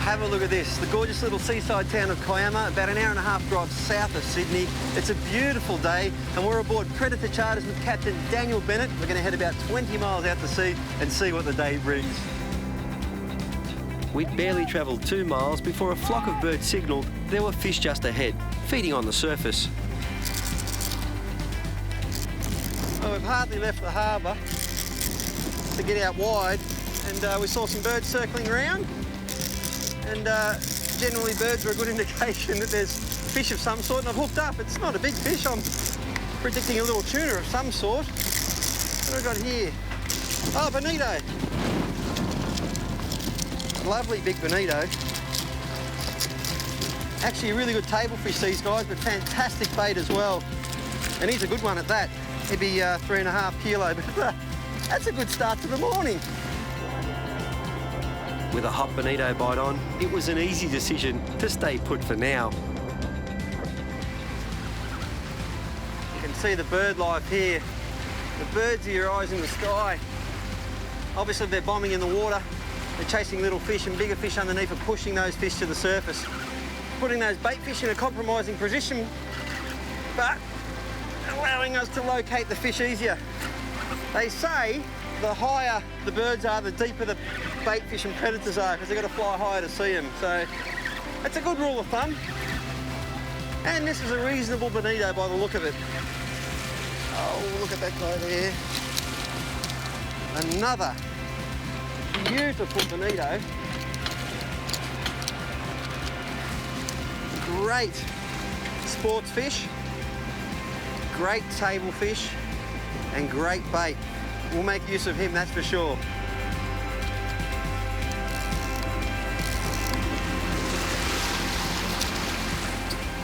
Have a look at this, the gorgeous little seaside town of Kiama, about an hour-and-a-half drive south of Sydney. It's a beautiful day and we're aboard Predator Charters with Captain Daniel Bennett. We're going to head about 20 miles out to sea and see what the day brings. We'd barely travelled 2 miles before a flock of birds signalled there were fish just ahead, feeding on the surface. Well, we've hardly left the harbour to get out wide and we saw some birds circling around. And generally birds are a good indication that there's fish of some sort, and I've hooked up. It's not a big fish. I'm predicting a little tuna of some sort. What have I got here? Oh, bonito. Lovely big bonito. Actually a really good table fish, these guys, but fantastic bait as well. And he's a good one at that. He'd be 3.5 kilo, but that's a good start to the morning. With a hot bonito bite on, it was an easy decision to stay put for now. You can see the bird life here. The birds are your eyes in the sky. Obviously they're bombing in the water. They're chasing little fish, and bigger fish underneath are pushing those fish to the surface, putting those bait fish in a compromising position, but allowing us to locate the fish easier. They say the higher the birds are, the deeper the bait fish and predators are, because they've got to fly higher to see them. So that's a good rule of thumb. And this is a reasonable bonito by the look of it. Oh, look at that guy there. Another beautiful bonito. Great sports fish, great table fish, and great bait. We'll make use of him, that's for sure.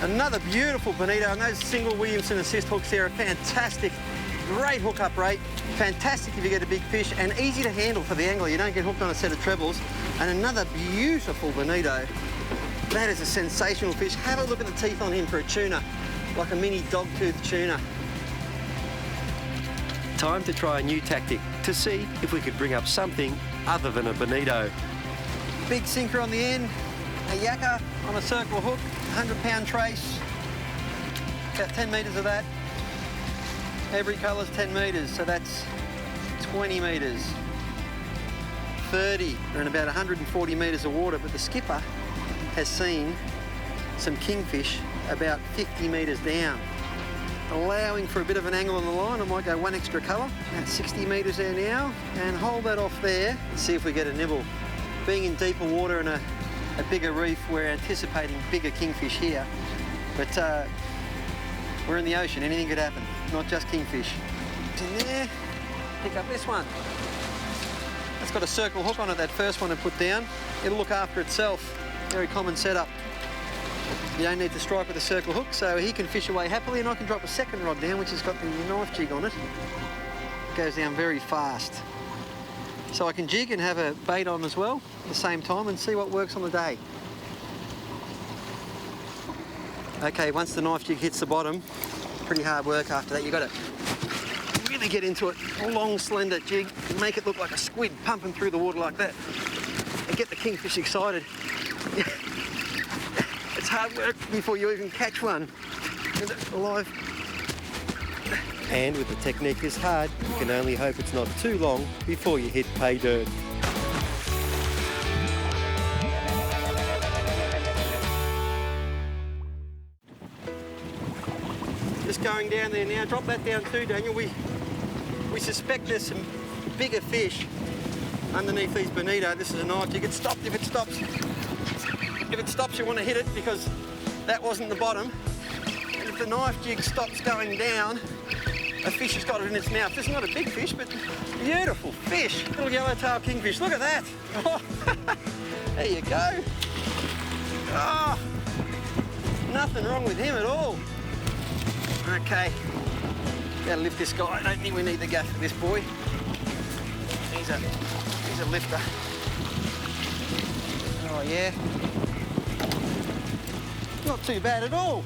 Another beautiful bonito, and those single Williamson assist hooks there are fantastic. Great hook-up rate, fantastic if you get a big fish, and easy to handle for the angler. You don't get hooked on a set of trebles. And another beautiful bonito. That is a sensational fish. Have a look at the teeth on him for a tuna, like a mini dog-toothed tuna. Time to try a new tactic to see if we could bring up something other than a bonito. Big sinker on the end, a yakka on a circle hook, 100-pound trace, about 10 metres of that. Every colour's 10 metres, so that's 20 metres. 30, we're in about 140 metres of water, but the skipper has seen some kingfish about 50 metres down. Allowing for a bit of an angle on the line. I might go one extra colour, about 60 metres there now, and hold that off there and see if we get a nibble. Being in deeper water and a bigger reef, we're anticipating bigger kingfish here, but we're in the ocean, anything could happen, not just kingfish. It's in there, pick up this one. It's got a circle hook on it, that first one I put down. It'll look after itself, very common setup. You don't need to strike with a circle hook, so he can fish away happily, and I can drop a second rod down, which has got the knife jig on it. It goes down very fast. So I can jig and have a bait on as well at the same time and see what works on the day. Okay, once the knife jig hits the bottom, pretty hard work after that. You've got to really get into it. A long, slender jig, and make it look like a squid pumping through the water like that, and get the kingfish excited. It's hard work before you even catch one alive. And with the technique this hard, you can only hope it's not too long before you hit pay dirt. Just going down there now. Drop that down too, Daniel. We suspect there's some bigger fish underneath these bonito. This is a knife. You get stopped if it stops. If it stops, you want to hit it because that wasn't the bottom. And if the knife jig stops going down, a fish has got it in its mouth. This is not a big fish, but beautiful fish. Little yellowtail kingfish. Look at that. Oh, there you go. Oh, nothing wrong with him at all. Okay, gotta lift this guy. I don't think we need the gaff for this boy. He's a lifter. Oh yeah. Not too bad at all.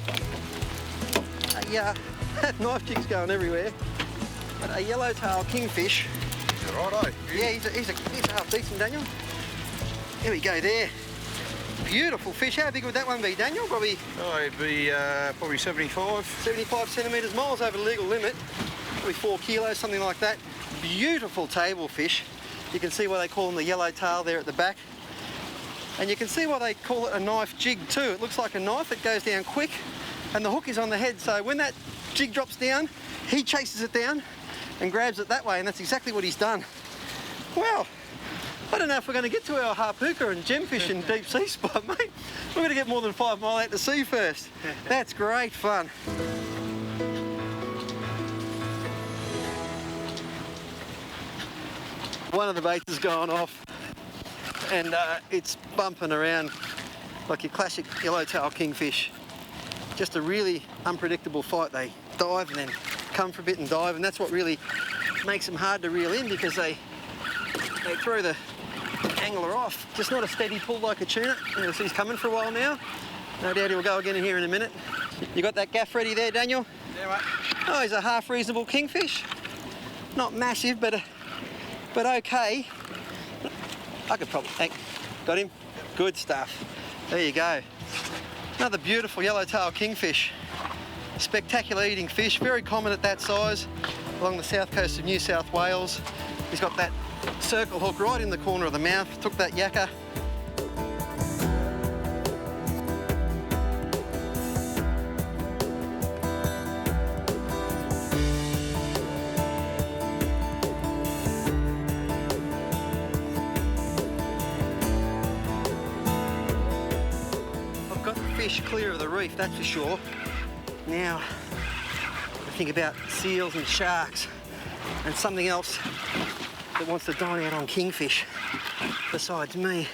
That knife jig's going everywhere. But a yellowtail kingfish. Righto. Yeah, he's a half decent, Daniel. Here we go there. beautiful fish. How big would that one be, Daniel? Probably... Oh, it'd be probably 75. 75 centimetres, miles over the legal limit. Probably 4 kilos, something like that. Beautiful table fish. You can see why they call them the yellowtail there at the back. And you can see why they call it a knife jig too. It looks like a knife, it goes down quick, and the hook is on the head. So when that jig drops down, he chases it down and grabs it that way, and that's exactly what he's done. Well, I don't know if we're going to get to our harpooker and gemfish and deep sea spot, mate. We're going to get more than 5 miles out to sea first. That's great fun. One of the baits has gone off, and it's bumping around like your classic yellowtail kingfish. Just a really unpredictable fight. They dive and then come for a bit and dive, and that's what really makes them hard to reel in, because they throw the angler off. Just not a steady pull like a tuna. You see he's coming for a while now. No doubt he'll go again in here in a minute. You got that gaff ready there, Daniel? Yeah, mate. Oh, he's a half reasonable kingfish. Not massive, but okay. I could probably... Hey, got him? Good stuff. There you go. Another beautiful yellowtail kingfish. Spectacular eating fish, very common at that size along the south coast of New South Wales. He's got that circle hook right in the corner of the mouth, took that yakka. I've got the fish clear of the reef, that's for sure. Now, I think about seals and sharks and something else that wants to dine out on kingfish besides me.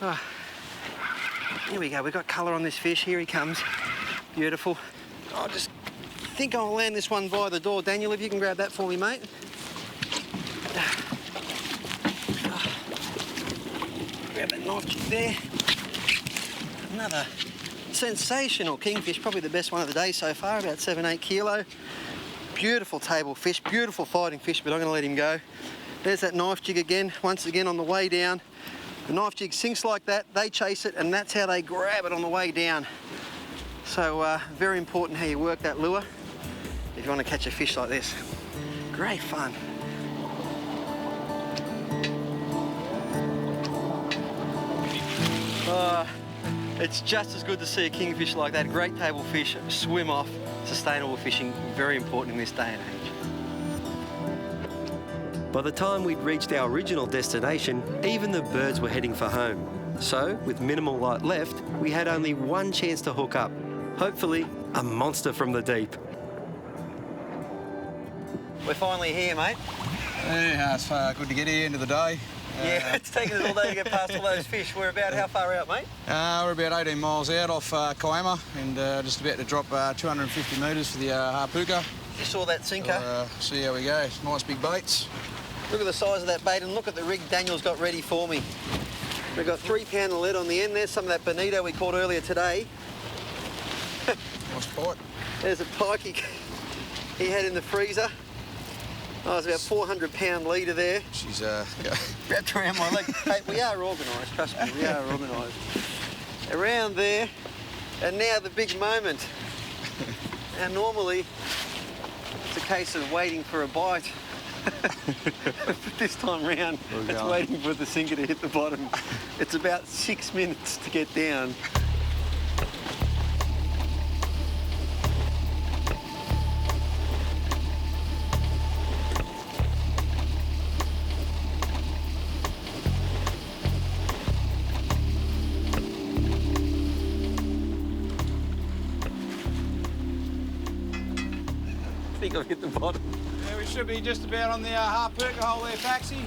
Oh, here we go, we've got colour on this fish. Here he comes. Beautiful. I just think I'll land this one by the door. Daniel, if you can grab that for me, mate. Grab that knife jig there. Another sensational kingfish, probably the best one of the day so far, about 7-8 kilo. Beautiful table fish, beautiful fighting fish, but I'm going to let him go. There's that knife jig again, once again on the way down. The knife jig sinks like that, they chase it, and that's how they grab it on the way down. So very important how you work that lure if you want to catch a fish like this. Great fun. It's just as good to see a kingfish like that. Great table fish, swim off. Sustainable fishing, very important in this day and age. By the time we'd reached our original destination, even the birds were heading for home. So, with minimal light left, we had only one chance to hook up. Hopefully, a monster from the deep. We're finally here, mate. Yeah, it's good to get here, end of the day. Yeah, it's taken us all day to get past all those fish. We're about how far out, mate? We're about 18 miles out off Kiama, and just about to drop 250 metres for the harpooker. You saw that sinker? See how we go. Nice big baits. Look at the size of that bait, and look at the rig Daniel's got ready for me. We've got 3-pounder lead on the end. There's some of that bonito we caught earlier today. Nice bite. There's a pike he had in the freezer. Oh, it's about 400-pound leader there. She's wrapped around my leg. Hey, we are organised, trust me, we are organised. Around there, and now the big moment. Now normally, it's a case of waiting for a bite. But this time round, it's waiting for the sinker to hit the bottom. It's about 6 minutes to get down. I think I've hit the bottom. Yeah, we should be just about on the harpooker hole there, Taxi.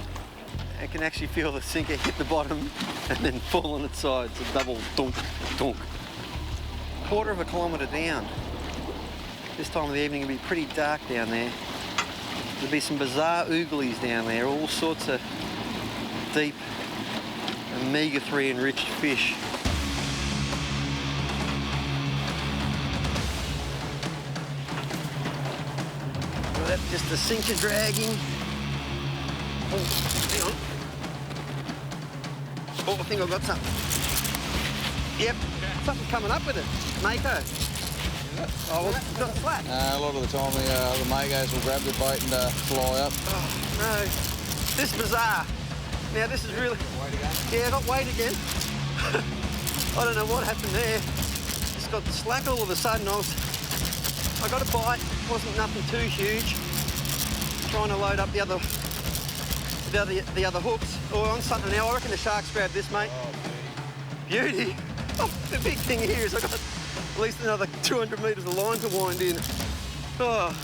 I can actually feel the sinker hit the bottom and then fall on its side. It's a double dunk, dunk. 1/4 kilometre down. This time of the evening it'll be pretty dark down there. There'll be some bizarre ooglies down there, all sorts of deep omega-3 enriched fish. That's just the sinker dragging. Oh, hang on. Oh, I think I've got something. Yep, something coming up with it. Mako. Oh, well, it's not flat. A lot of the time the magos will grab the bait and fly up. Oh, no. This is bizarre. Now, this is really... Yeah, I got weight again. I don't know what happened there. Just got slack all of a sudden. I got a bite. Wasn't nothing too huge. Trying to load up the other hooks. Oh, on something now. I reckon the shark's grabbed this, mate. Beauty. Oh, the big thing here is I got at least another 200 metres of line to wind in. Oh,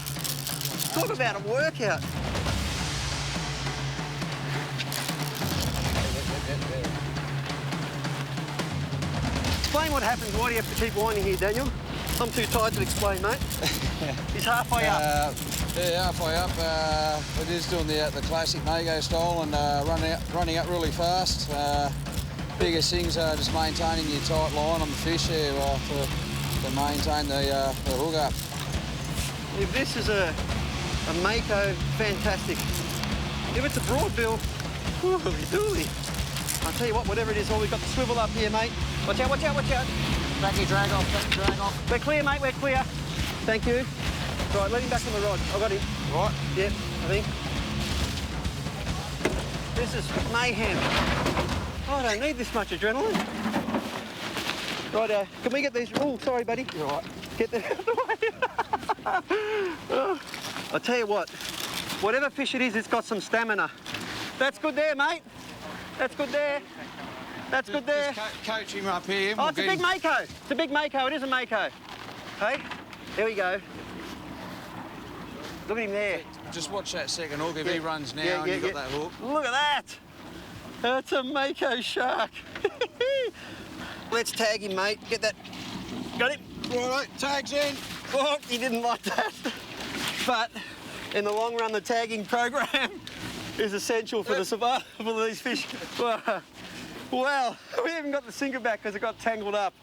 talk about a workout. Explain what happens. Why do you have to keep winding here, Daniel? I'm too tired to explain, mate. He's halfway up. Yeah, halfway up. It is doing the classic Mago style and running up really fast. Biggest things are just maintaining your tight line on the fish here to maintain the hook up. If this is a Mako, fantastic. If it's a broadbill, holy dooly. I'll tell you what, whatever it is, we've got the swivel up here, mate. Watch out, watch out, watch out. Drag off. We're clear, mate, we're clear. Thank you. Right, let him back on the rod. I got him. Right. Yep, I think. This is mayhem. Oh, I don't need this much adrenaline. Right, can we get these? Oh, sorry, buddy. You're all right. Get them out of the way. Oh, I'll tell you what, whatever fish it is, it's got some stamina. That's good there, mate. That's good there. That's good there. Just coach him up here. Oh, it's a big Mako. It's a big Mako. It is a Mako. Hey, there we go. Look at him there. Just watch that second hook. If he runs now and you've got that hook. Look at that. That's a Mako shark. Let's tag him, mate. Get that. Got him. All right, tags in. Oh, he didn't like that. But in the long run, the tagging program is essential for the survival of these fish. Well, we haven't got the sinker back because it got tangled up.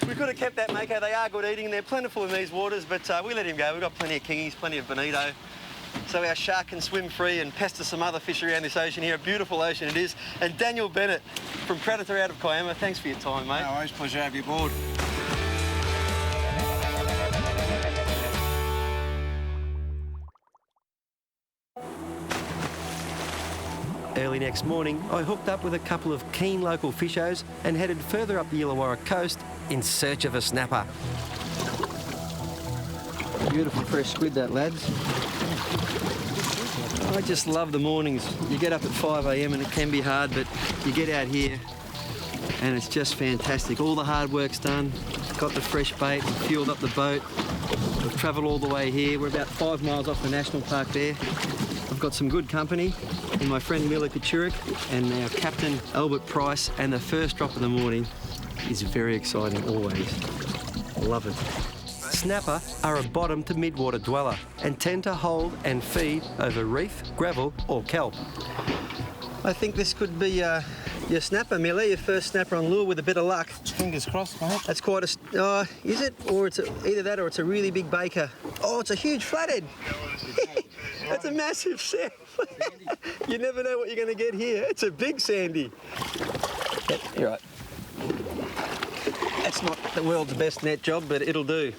We could have kept that Mako. They are good eating. They're plentiful in these waters, but we let him go. We've got plenty of kingies, plenty of bonito. So our shark can swim free and pester some other fish around this ocean here. A beautiful ocean it is. And Daniel Bennett from Predator out of Kiama, thanks for your time, mate. No worries, pleasure to have you aboard. Early next morning, I hooked up with a couple of keen local fishers and headed further up the Illawarra coast in search of a snapper. Beautiful fresh squid, that, lads. I just love the mornings. You get up at 5 a.m. and it can be hard, but you get out here and it's just fantastic. All the hard work's done. Got the fresh bait, fueled up the boat. We've travelled all the way here. We're about 5 miles off the national park there. I've got some good company in my friend Mila Kachurik and our captain Albert Price, and the first drop of the morning is very exciting always. Love it. Snapper are a bottom to mid-water dweller and tend to hold and feed over reef, gravel or kelp. I think this could be your snapper, Mila, your first snapper on lure with a bit of luck. Fingers crossed, mate. That's quite a... is it? Or it's either that or it's a really big baker. Oh, it's a huge flathead. That's a massive sand. You never know what you're going to get here. It's a big sandy. You're right. That's not the world's best net job, but it'll do.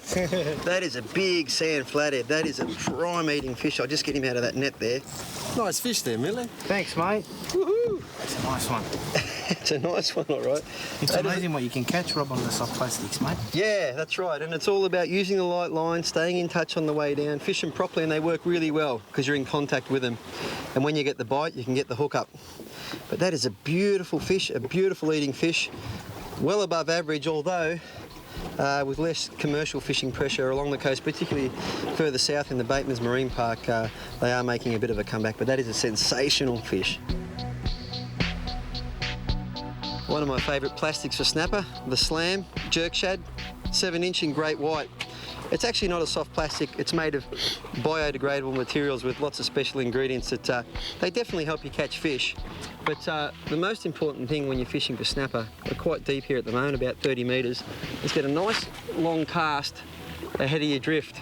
That is a big sand flathead. That is a prime eating fish. I'll just get him out of that net there. Nice fish there, Millie. Thanks, mate. Woohoo! It's a nice one. It's a nice one, all right. It's amazing what you can catch, Rob, on the soft plastics, mate. Yeah, that's right. And it's all about using the light line, staying in touch on the way down, fish them properly, and they work really well because you're in contact with them. And when you get the bite, you can get the hook up. But that is a beautiful fish, a beautiful eating fish. Well above average, although with less commercial fishing pressure along the coast, particularly further south in the Batemans Marine Park, they are making a bit of a comeback, but that is a sensational fish. One of my favourite plastics for snapper, the Slam jerk shad, 7-inch in great white. It's actually not a soft plastic, it's made of biodegradable materials with lots of special ingredients that they definitely help you catch fish. But the most important thing when you're fishing for snapper, we're quite deep here at the moment, about 30 metres, is get a nice long cast ahead of your drift.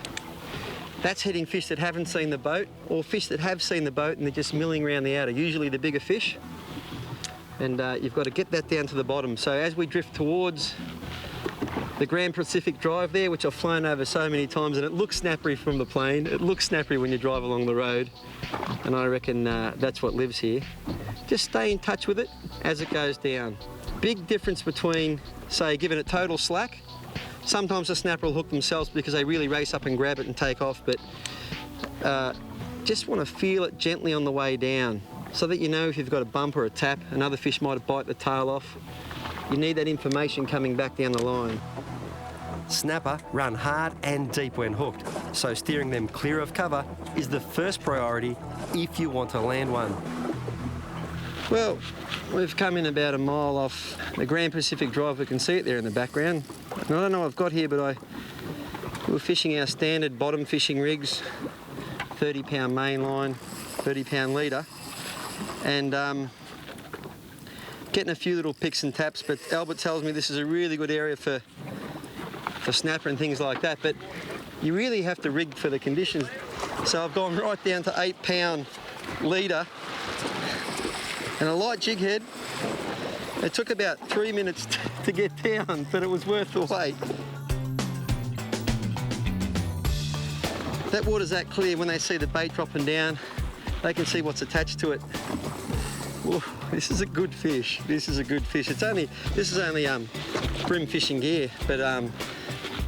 That's hitting fish that haven't seen the boat, or fish that have seen the boat and they're just milling around the outer, usually the bigger fish. And you've got to get that down to the bottom. So as we drift towards the Grand Pacific Drive there, which I've flown over so many times, and it looks snappery from the plane. It looks snappery when you drive along the road, and I reckon that's what lives here. Just stay in touch with it as it goes down. Big difference between, say, giving it total slack. Sometimes the snapper will hook themselves because they really race up and grab it and take off, but just want to feel it gently on the way down so that you know if you've got a bump or a tap, another fish might bite the tail off. You need that information coming back down the line. Snapper run hard and deep when hooked, so steering them clear of cover is the first priority if you want to land one. Well, we've come in about a mile off the Grand Pacific Drive. We can see it there in the background. And I don't know what I've got here, but we were fishing our standard bottom fishing rigs, 30-pound main line, 30-pound leader, and getting a few little picks and taps, but Albert tells me this is a really good area for snapper and things like that, but you really have to rig for the conditions. So I've gone right down to 8-pound leader and a light jig head. It took about 3 minutes to get down, but it was worth the wait. That water's that clear, when they see the bait dropping down, they can see what's attached to it. Ooh, this is a good fish. This is a good fish. This is only brim fishing gear, but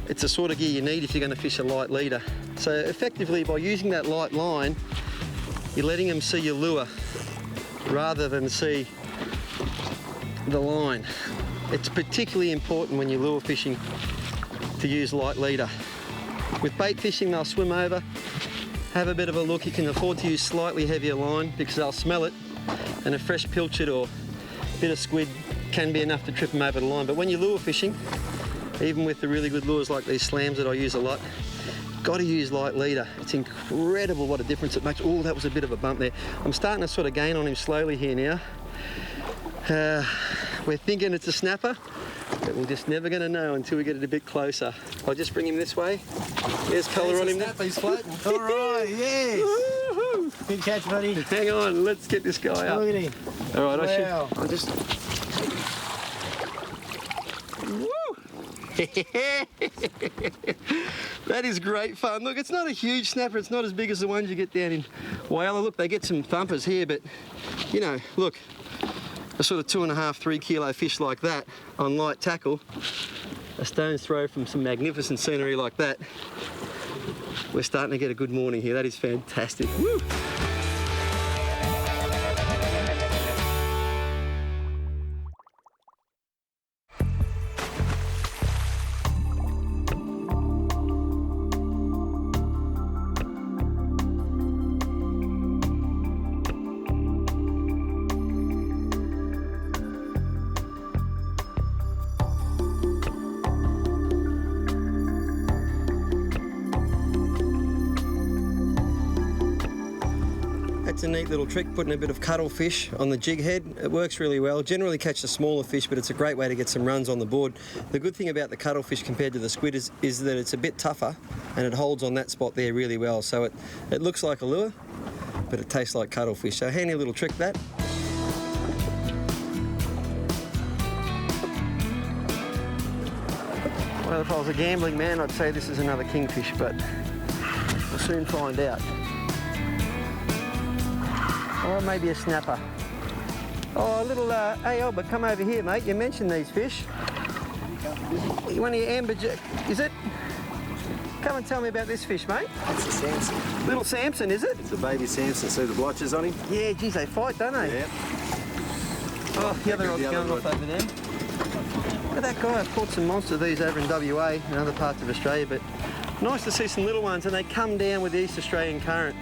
it's the sort of gear you need if you're going to fish a light leader. So effectively, by using that light line, you're letting them see your lure rather than see the line. It's particularly important when you're lure fishing to use light leader. With bait fishing, they'll swim over, have a bit of a look. You can afford to use slightly heavier line because they'll smell it, and a fresh pilchard or bit of squid can be enough to trip them over the line. But when you're lure fishing, even with the really good lures like these slams that I use a lot, got to use light leader. It's incredible what a difference it makes. Oh, that was a bit of a bump there. I'm starting to sort of gain on him slowly here now. We're thinking it's a snapper, but we're just never going to know until we get it a bit closer. I'll just bring him this way. There's colour on him now. He's floating. All right, yes. Woo-hoo. Good catch, buddy. Hang on, let's get this guy up. Look at him. All right, Wow. I'll just... Woo! That is great fun. Look, it's not a huge snapper. It's not as big as the ones you get down in Whaler. Look, they get some thumpers here, but, you know, look, a sort of 2.5, 3 kilo fish like that on light tackle, a stone's throw from some magnificent scenery like that, we're starting to get a good morning here. That is fantastic. Woo! It's a neat little trick, putting a bit of cuttlefish on the jig head. It works really well. Generally catch the smaller fish, but it's a great way to get some runs on the board. The good thing about the cuttlefish compared to the squid is that it's a bit tougher and it holds on that spot there really well. So it looks like a lure, but it tastes like cuttlefish. So handy little trick that. Well, if I was a gambling man, I'd say this is another kingfish, but we'll soon find out. Or maybe a snapper. Oh, a little, hey Albert, come over here, mate. You mentioned these fish. One of your amber, is it? Come and tell me about this fish, mate. It's a Samson. Little Samson, is it? It's a baby Samson. See the blotches on him? Yeah, geez, they fight, don't they? Yeah. Oh, the other rod's going off over there. Look at that guy. I've caught some monsters of these over in WA and other parts of Australia, but nice to see some little ones, and they come down with the East Australian current.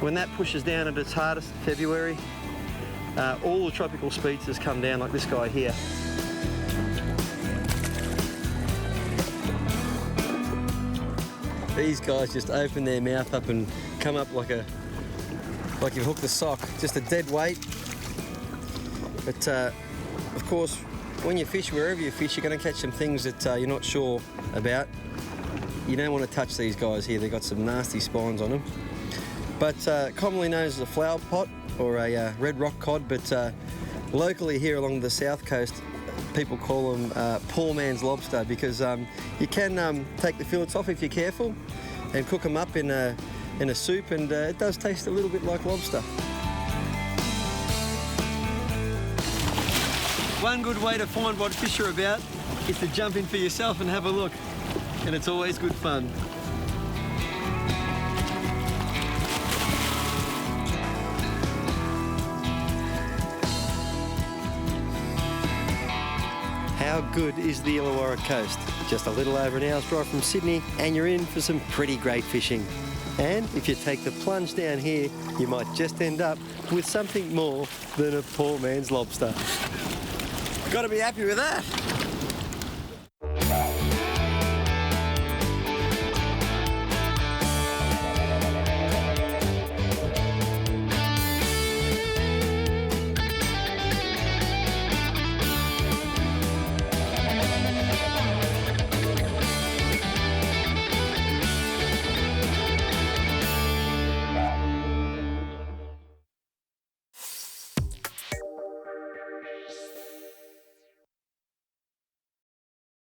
When that pushes down at its hardest, February, all the tropical species come down like this guy here. These guys just open their mouth up and come up like you've hooked a sock, just a dead weight. But of course, when you fish, wherever you fish, you're going to catch some things that you're not sure about. You don't want to touch these guys here. They've got some nasty spines on them. But commonly known as a flower pot or a red rock cod, but locally here along the south coast, people call them poor man's lobster because you can take the fillets off if you're careful and cook them up in a soup, and it does taste a little bit like lobster. One good way to find what fish are about is to jump in for yourself and have a look, and it's always good fun. How good is the Illawarra coast? Just a little over an hour's drive from Sydney and you're in for some pretty great fishing. And if you take the plunge down here, you might just end up with something more than a poor man's lobster. Got to be happy with that.